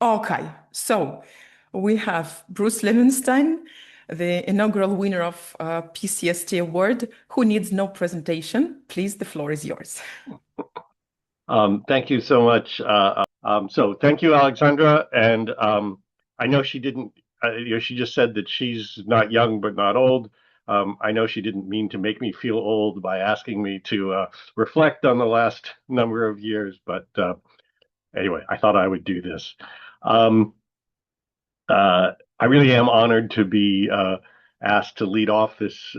Okay, so we have Bruce Lewenstein, the inaugural winner of PCST Award, who needs no presentation. Please, the floor is yours. Thank you so much. So thank you, Alexandra. And I know she didn't, she just said that she's not young but not old. I know she didn't mean to make me feel old by asking me to reflect on the last number of years, but anyway, I thought I would do this. Um, I really am honored to be asked to lead off this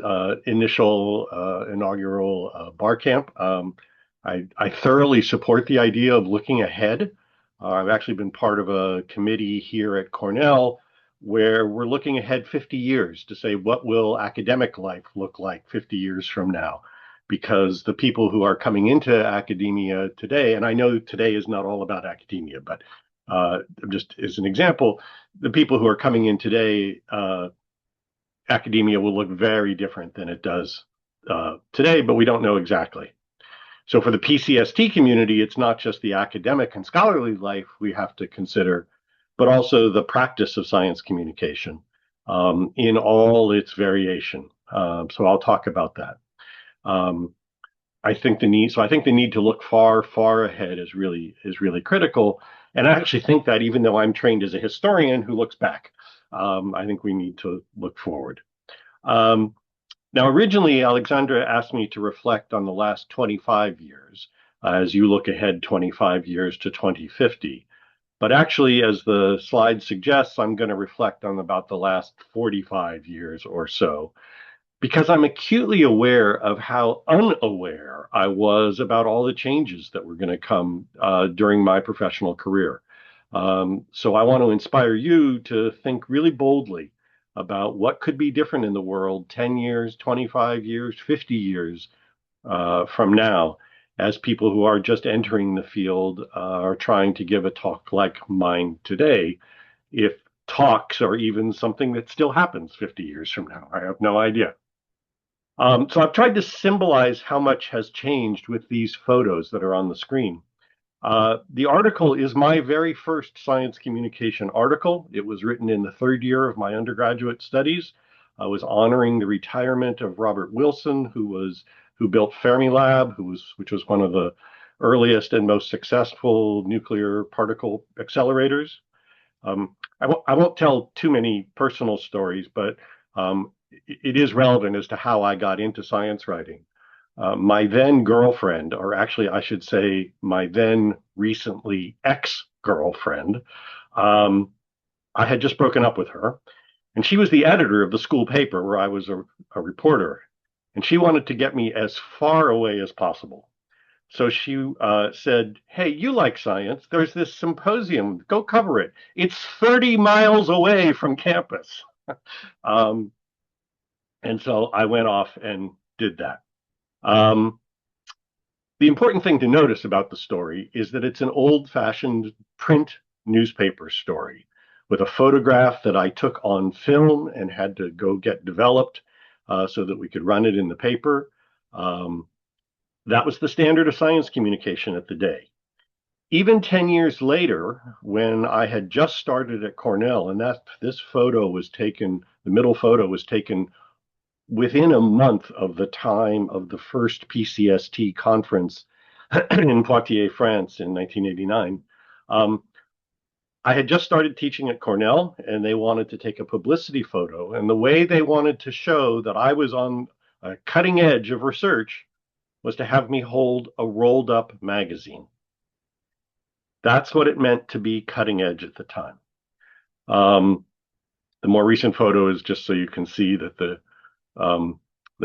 initial inaugural Barcamp. I thoroughly support the idea of looking ahead. I've actually been part of a committee here at Cornell where we're looking ahead 50 years to say what will academic life look like 50 years from now. Because the people who are coming into academia today, and I know today is not all about academia, but just as an example, the people who are coming in today, academia will look very different than it does today, but we don't know exactly. So for the PCST community, it's not just the academic and scholarly life we have to consider, but also the practice of science communication in all its variation. So I'll talk about that. I think the need to look far, far ahead is really critical. And I actually think that even though I'm trained as a historian who looks back, I think we need to look forward. Now, originally, Alexandra asked me to reflect on the last 25 years as you look ahead 25 years to 2050. But actually, as the slide suggests, I'm going to reflect on about the last 45 years or so, because I'm acutely aware of how unaware I was about all the changes that were going to come during my professional career. So I want to inspire you to think really boldly about what could be different in the world 10 years, 25 years, 50 years from now, as people who are just entering the field are trying to give a talk like mine today, if talks are even something that still happens 50 years from now. I have no idea. So I've tried to symbolize how much has changed with these photos that are on the screen. The article is my very first science communication article. It was written in the third year of my undergraduate studies. I was honoring the retirement of Robert Wilson, who built Fermilab, which was one of the earliest and most successful nuclear particle accelerators. I won't tell too many personal stories, but it is relevant as to how I got into science writing. My then girlfriend, or actually I should say my then recently ex-girlfriend, I had just broken up with her, and she was the editor of the school paper where I was a reporter, and she wanted to get me as far away as possible. So she said, "Hey, you like science. There's this symposium. Go cover it. It's 30 miles away from campus." um, and so I went off and did that. Um, the important thing to notice about the story is that it's an old-fashioned print newspaper story with a photograph that I took on film and had to go get developed so that we could run it in the paper. That was the standard of science communication at the day. Even 10 years later, when I had just started at Cornell, and this photo was taken, the middle photo was taken within a month of the time of the first PCST conference in Poitiers, France in 1989. I had just started teaching at Cornell, and they wanted to take a publicity photo. And the way they wanted to show that I was on a cutting edge of research was to have me hold a rolled up magazine. That's what it meant to be cutting edge at the time. The more recent photo is just so you can see that that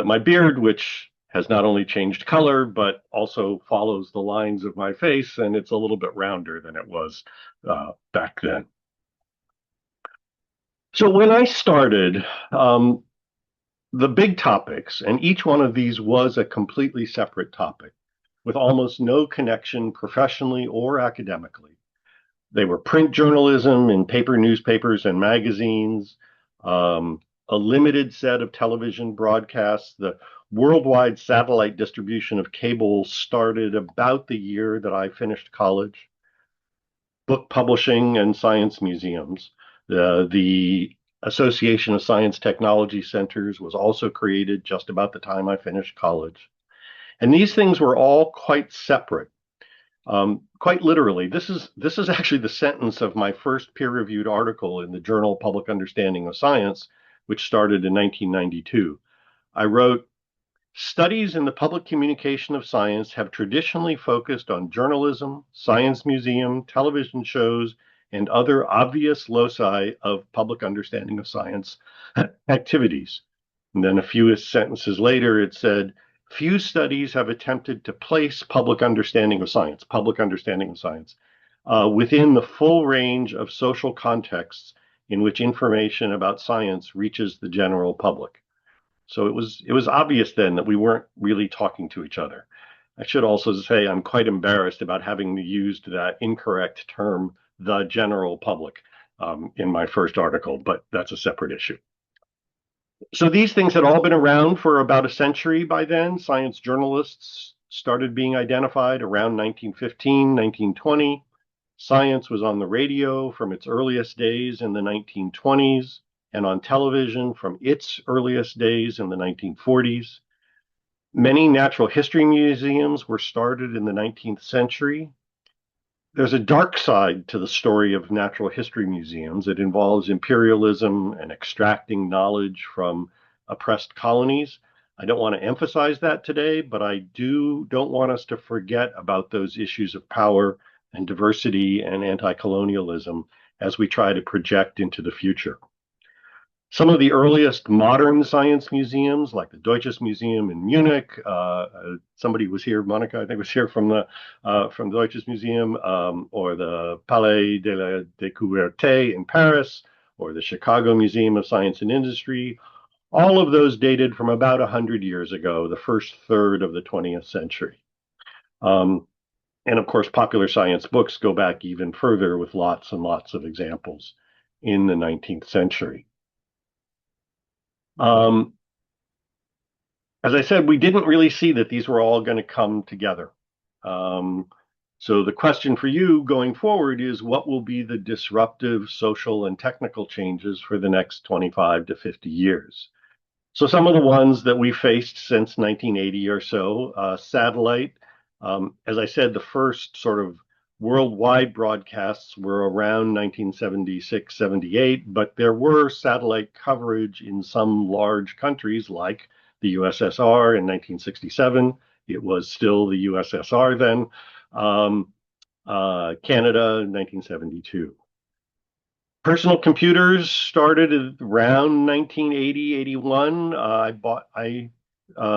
my beard, which has not only changed color, but also follows the lines of my face, and it's a little bit rounder than it was back then. So when I started, the big topics, and each one of these was a completely separate topic with almost no connection professionally or academically. They were print journalism in paper newspapers and magazines, a limited set of television broadcasts. The worldwide satellite distribution of cable started about the year that I finished college. book publishing and science museums. The Association of Science Technology Centers was also created just about the time I finished college. And these things were all quite separate. Quite literally, this is actually the sentence of my first peer-reviewed article in the journal Public Understanding of Science, which started in 1992. I wrote, "Studies in the public communication of science have traditionally focused on journalism, science museum, television shows, and other obvious loci of public understanding of science activities." And then a few sentences later, it said, "Few studies have attempted to place public understanding of science, within the full range of social contexts in which information about science reaches the general public." So it was obvious then that we weren't really talking to each other. I should also say I'm quite embarrassed about having used that incorrect term, the general public, in my first article, but that's a separate issue. So these things had all been around for about a century by then. Science journalists started being identified around 1915, 1920. Science was on the radio from its earliest days in the 1920s and on television from its earliest days in the 1940s. Many natural history museums were started in the 19th century. There's a dark side to the story of natural history museums. It involves imperialism and extracting knowledge from oppressed colonies. I don't want to emphasize that today, but I don't want us to forget about those issues of power and diversity and anti-colonialism as we try to project into the future. Some of the earliest modern science museums, like the Deutsches Museum in Munich, somebody was here, Monica, I think was here from the Deutsches Museum, or the Palais de la Découverte in Paris, or the Chicago Museum of Science and Industry. All of those dated from about 100 years ago, the first third of the 20th century. And of course, popular science books go back even further with lots and lots of examples in the 19th century. As I said, we didn't really see that these were all going to come together. So the question for you going forward is, what will be the disruptive social and technical changes for the next 25 to 50 years? So some of the ones that we faced since 1980 or so, satellite. As I said, the first sort of worldwide broadcasts were around 1976, 78, but there were satellite coverage in some large countries like the USSR in 1967. It was still the USSR then. Canada in 1972. Personal computers started around 1980, 81. I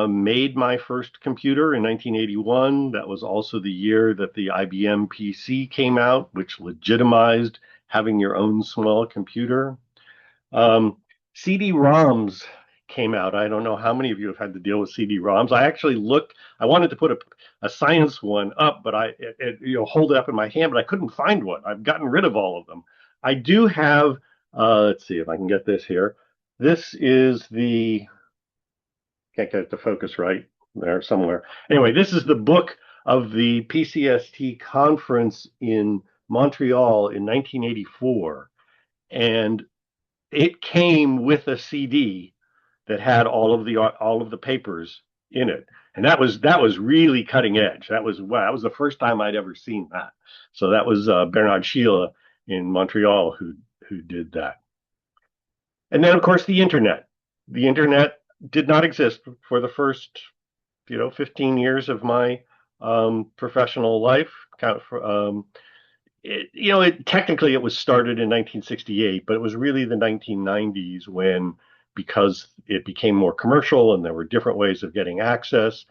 made my first computer in 1981. That was also the year that the IBM PC came out, which legitimized having your own small computer. CD-ROMs came out. I don't know how many of you have had to deal with CD-ROMs. I actually looked, I wanted to put a science one up, but hold it up in my hand, but I couldn't find one. I've gotten rid of all of them. I do have, let's see if I can get this here. This is the, can't get it to focus right there somewhere. Anyway, this is the book of the PCST conference in Montreal in 1984. And it came with a CD that had all of the papers in it. And that was really cutting edge. That was the first time I'd ever seen that. So that was Bernard Sheila in Montreal who did that. And then of course the internet. The internet did not exist for the first 15 years of my professional life. Technically it was started in 1968, but it was really the 1990s when, because it became more commercial and there were different ways of getting access,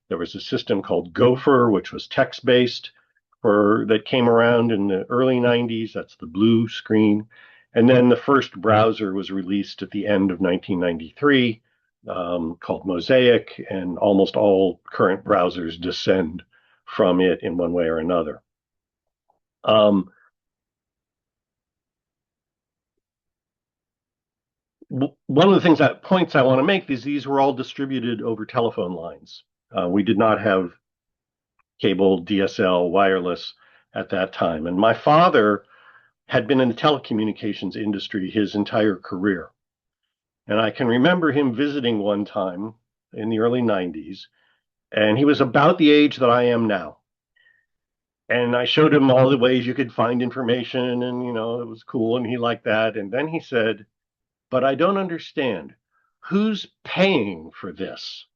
there was a system called Gopher, which was text-based, that came around in the early 90s. That's the blue screen. And then the first browser was released at the end of 1993, called Mosaic, and almost all current browsers descend from it in one way or another. One of the points I want to make is these were all distributed over telephone lines. We did not have cable, DSL, wireless. at that time. And my father had been in the telecommunications industry his entire career. And I can remember him visiting one time in the early 90s, and he was about the age that I am now. And I showed him all the ways you could find information, and it was cool, and he liked that. And then he said, "But I don't understand. Who's paying for this?"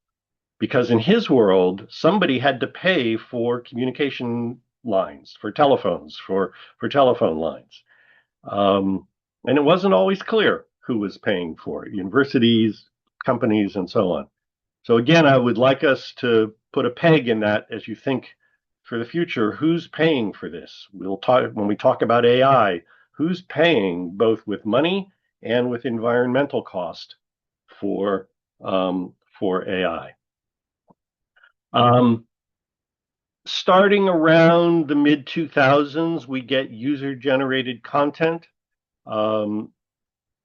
Because in his world, somebody had to pay for communication lines, for telephones, for telephone lines. And it wasn't always clear who was paying for it, universities, companies, and so on. So again, I would like us to put a peg in that as you think for the future, who's paying for this? We'll talk when we talk about AI, who's paying both with money and with environmental cost for AI. Starting around the mid 2000s, we get user generated content.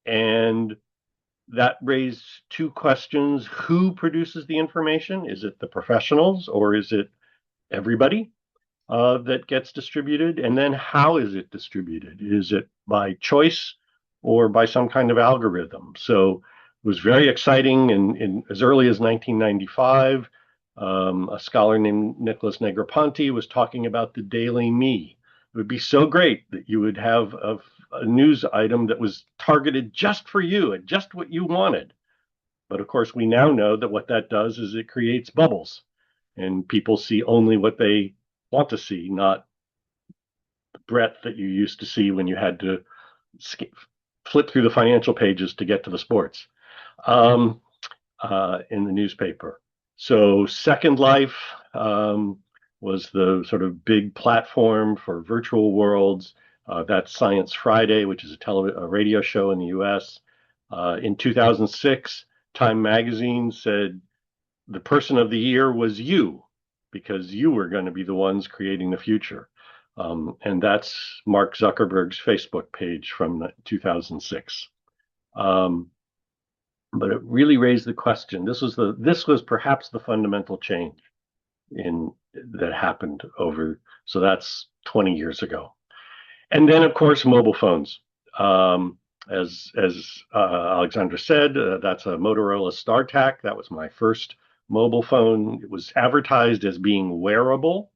And that raised two questions. Who produces the information? Is it the professionals or is it everybody that gets distributed? And then how is it distributed? Is it by choice or by some kind of algorithm? So it was very exciting in as early as 1995. A scholar named Nicholas Negroponte was talking about the Daily Me. It would be so great that you would have a news item that was targeted just for you and just what you wanted. But of course, we now know that what that does is it creates bubbles, and people see only what they want to see, not the breadth that you used to see when you had to flip through the financial pages to get to the sports in the newspaper. So Second Life was the sort of big platform for virtual worlds. That's Science Friday, which is a radio show in the US. In 2006, Time Magazine said the person of the year was you, because you were going to be the ones creating the future. And that's Mark Zuckerberg's Facebook page from 2006. But it really raised the question. This was perhaps the fundamental change that happened over. So that's 20 years ago. And then, of course, mobile phones. As Alexandra said, that's a Motorola StarTAC. That was my first mobile phone. It was advertised as being wearable.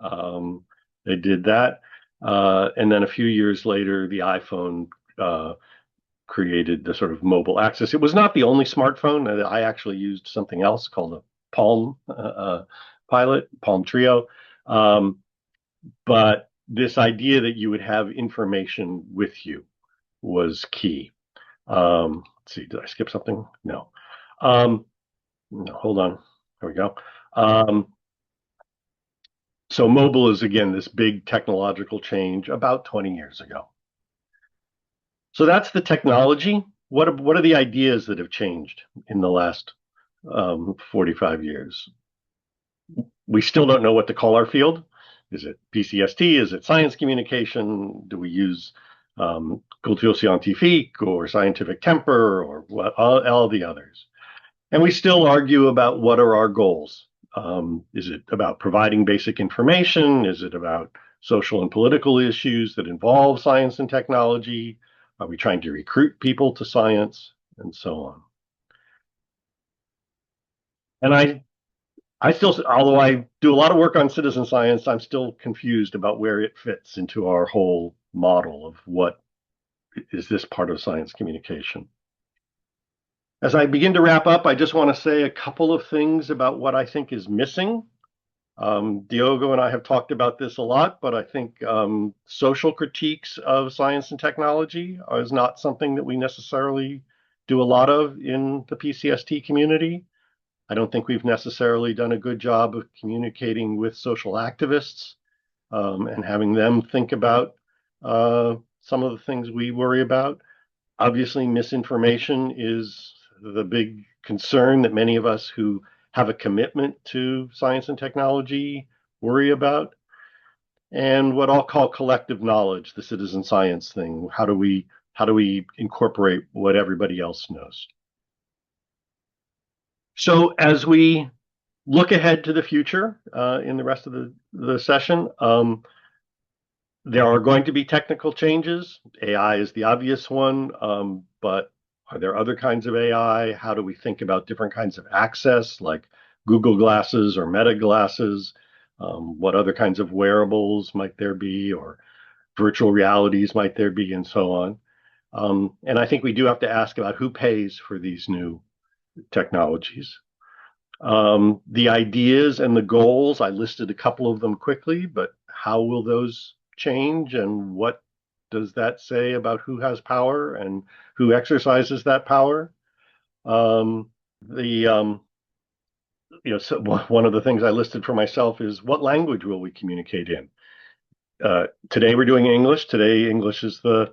They did that. And then a few years later, the iPhone created the sort of mobile access. It was not the only smartphone. I actually used something else called a Palm Pilot, Palm Trio. But this idea that you would have information with you was key. Let's see, did I skip something? No. No, hold on. There we go. So mobile is, again, this big technological change about 20 years ago. So that's the technology. What are the ideas that have changed in the last 45 years? We still don't know what to call our field. Is it PCST? Is it science communication? Do we use culture scientifique or scientific temper or what? All the others. And we still argue about what are our goals. Is it about providing basic information? Is it about social and political issues that involve science and technology? Are we trying to recruit people to science? And so on. And I still, although I do a lot of work on citizen science, I'm still confused about where it fits into our whole model of what is this part of science communication. As I begin to wrap up, I just want to say a couple of things about what I think is missing. Diogo and I have talked about this a lot, but I think social critiques of science and technology is not something that we necessarily do a lot of in the PCST community. I don't think we've necessarily done a good job of communicating with social activists and having them think about some of the things we worry about. Obviously, misinformation is the big concern that many of us who have a commitment to science and technology worry about. And what I'll call collective knowledge, the citizen science thing. How do we incorporate what everybody else knows? So as we look ahead to the future in the rest of the session, There are going to be technical changes. AI is the obvious one, but are there other kinds of AI? How do we think about different kinds of access, like Google glasses or Meta glasses? What other kinds of wearables might there be, or virtual realities might there be, and so on? And I think we do have to ask about who pays for these new technologies. The ideas and the goals, I listed a couple of them quickly, but how will those change, and what does that say about who has power and who exercises that power? So one of the things I listed for myself is, what language will we communicate in? Today we're doing English. Today English is the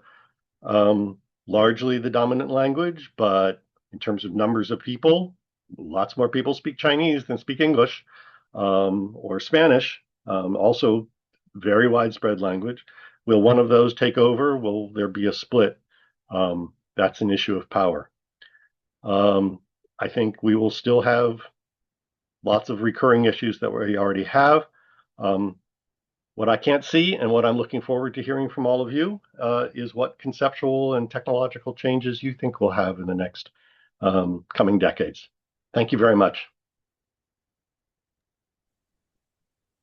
largely the dominant language, but in terms of numbers of people, lots more people speak Chinese than speak English, or Spanish, also very widespread language. Will one of those take over? Will there be a split? That's an issue of power. I think we will still have lots of recurring issues that we already have. What I can't see, and what I'm looking forward to hearing from all of you, is what conceptual and technological changes you think we'll have in the next coming decades. Thank you very much.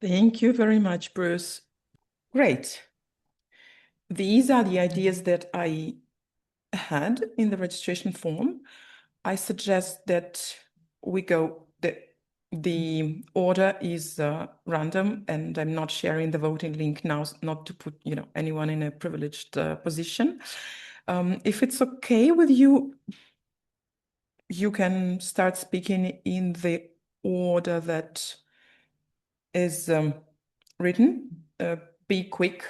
Thank you very much, Bruce. Great. These are the ideas that I had in the registration form. I suggest that we go, the order is random, and I'm not sharing the voting link now, not to put anyone in a privileged position. If it's okay with you, you can start speaking in the order that is written. Be quick,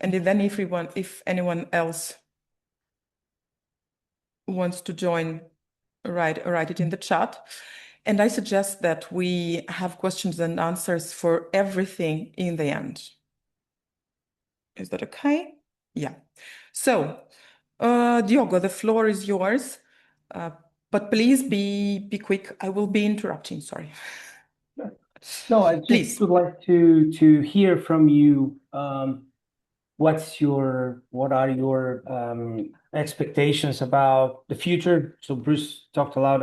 and then if anyone else wants to join, write it in the chat. And I suggest that we have questions and answers for everything in the end. Is that okay? Yeah. So, Diogo, the floor is yours. But please be quick. I will be interrupting, sorry. No, I just would like to hear from you. What are your expectations about the future? So Bruce talked a lot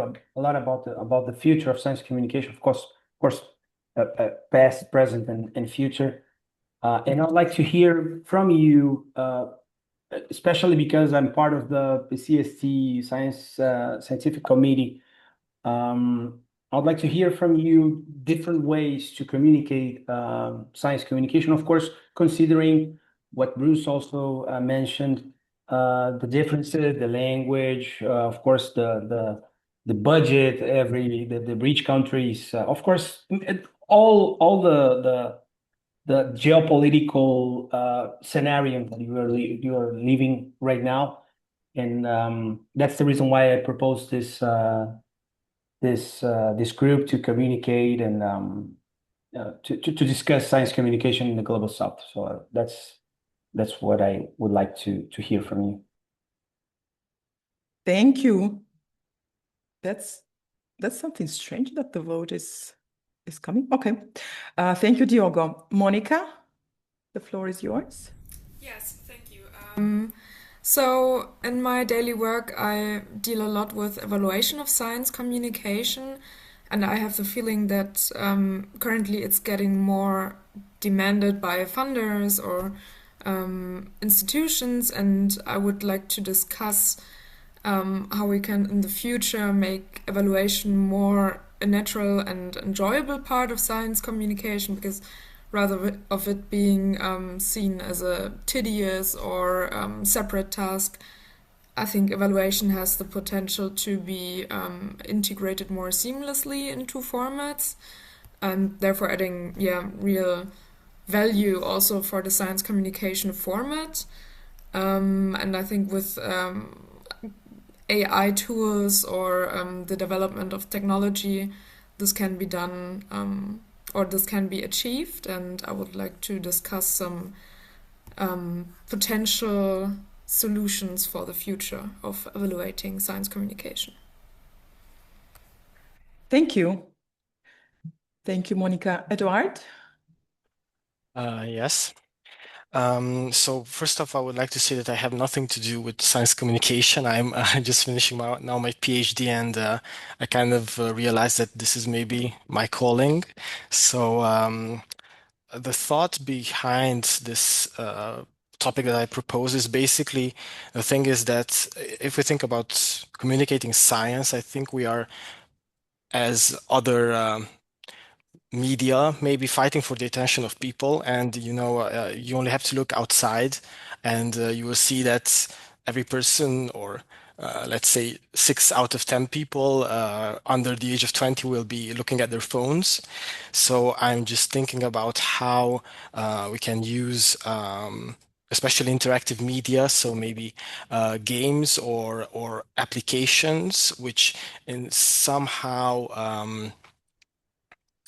about the future of science communication, of course, past, present, and future. And I'd like to hear from you, especially because I'm part of the PCST Scientific Committee. I'd like to hear from you different ways to communicate science communication, of course, considering what Bruce also mentioned, the differences, the language, of course, the budget, the rich countries, of course, all the geopolitical scenario that you are living right now, and that's the reason why I proposed this group to communicate and to discuss science communication in the global south. So that's what I would like to hear from you. Thank you. That's something strange that the vote is coming. Okay. Thank you, Diogo. Monica, the floor is yours. Yes, thank you. So in my daily work, I deal a lot with evaluation of science communication, and I have the feeling that currently it's getting more demanded by funders or institutions, and I would like to discuss how we can in the future make evaluation more a natural and enjoyable part of science communication, because rather of it being seen as a tedious or separate task, I think evaluation has the potential to be integrated more seamlessly into formats, and therefore adding real value also for the science communication format. And I think with AI tools or the development of technology, this can be done or this can be achieved, and I would like to discuss some potential solutions for the future of evaluating science communication. Thank you. Thank you, Monica. Eduard? Yes. So first off, I would like to say that I have nothing to do with science communication. I'm just finishing now my PhD, and I kind of realized that this is maybe my calling. So the thought behind this topic that I propose is basically the thing is that if we think about communicating science, I think we are, as other media, maybe fighting for the attention of people, and you only have to look outside, and you will see that every person, or let's say 6 out of 10 people under the age of 20 will be looking at their phones. So I'm just thinking about how we can use especially interactive media, so maybe games or applications which in somehow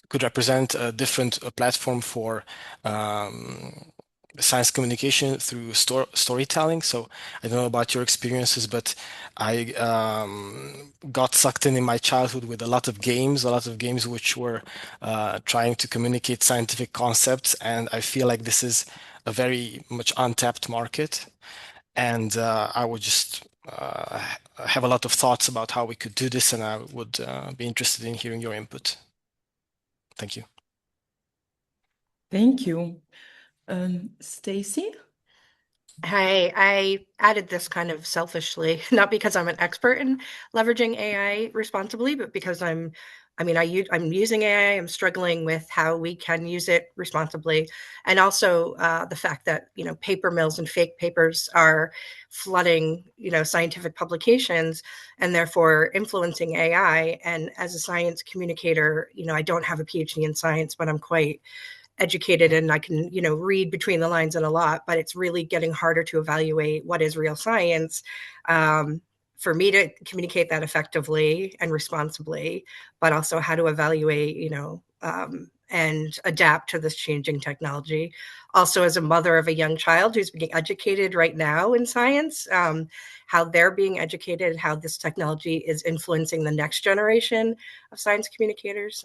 could represent a different platform for science communication through storytelling. So I don't know about your experiences, but I got sucked in my childhood with a lot of games which were trying to communicate scientific concepts, and I feel like this is a very much untapped market. And I would just have a lot of thoughts about how we could do this, and I would be interested in hearing your input. Thank you. Thank you. Stacy? Hi, I added this kind of selfishly, not because I'm an expert in leveraging AI responsibly, but because I'm using AI, I'm struggling with how we can use it responsibly. And also the fact that, paper mills and fake papers are flooding, scientific publications and therefore influencing AI. And as a science communicator, I don't have a PhD in science, but I'm quite educated and I can, read between the lines and a lot, but it's really getting harder to evaluate what is real science. For me to communicate that effectively and responsibly, but also how to evaluate, and adapt to this changing technology. Also, as a mother of a young child who's being educated right now in science, how they're being educated, how this technology is influencing the next generation of science communicators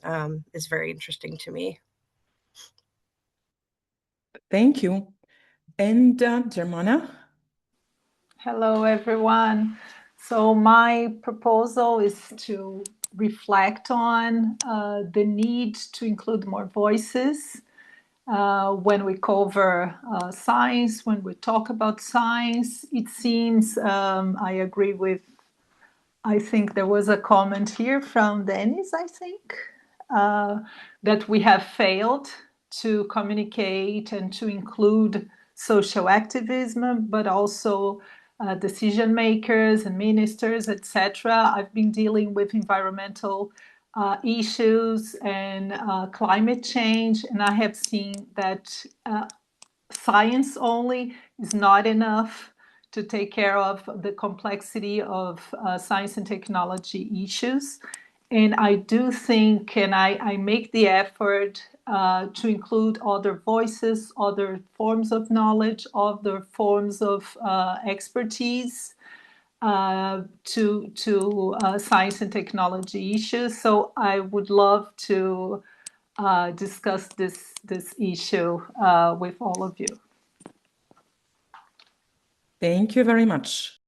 is very interesting to me. Thank you. And Germana? Hello, everyone. So my proposal is to reflect on the need to include more voices when we cover science, when we talk about science. It seems, I agree with, I think there was a comment here from Dennis, I think, that we have failed to communicate and to include social activism, but also decision makers and ministers, etc. I've been dealing with environmental issues and climate change, and I have seen that science only is not enough to take care of the complexity of science and technology issues. And I do think, and I make the effort to include other voices, other forms of knowledge, other forms of expertise to science and technology issues. So I would love to discuss this issue with all of you. Thank you very much.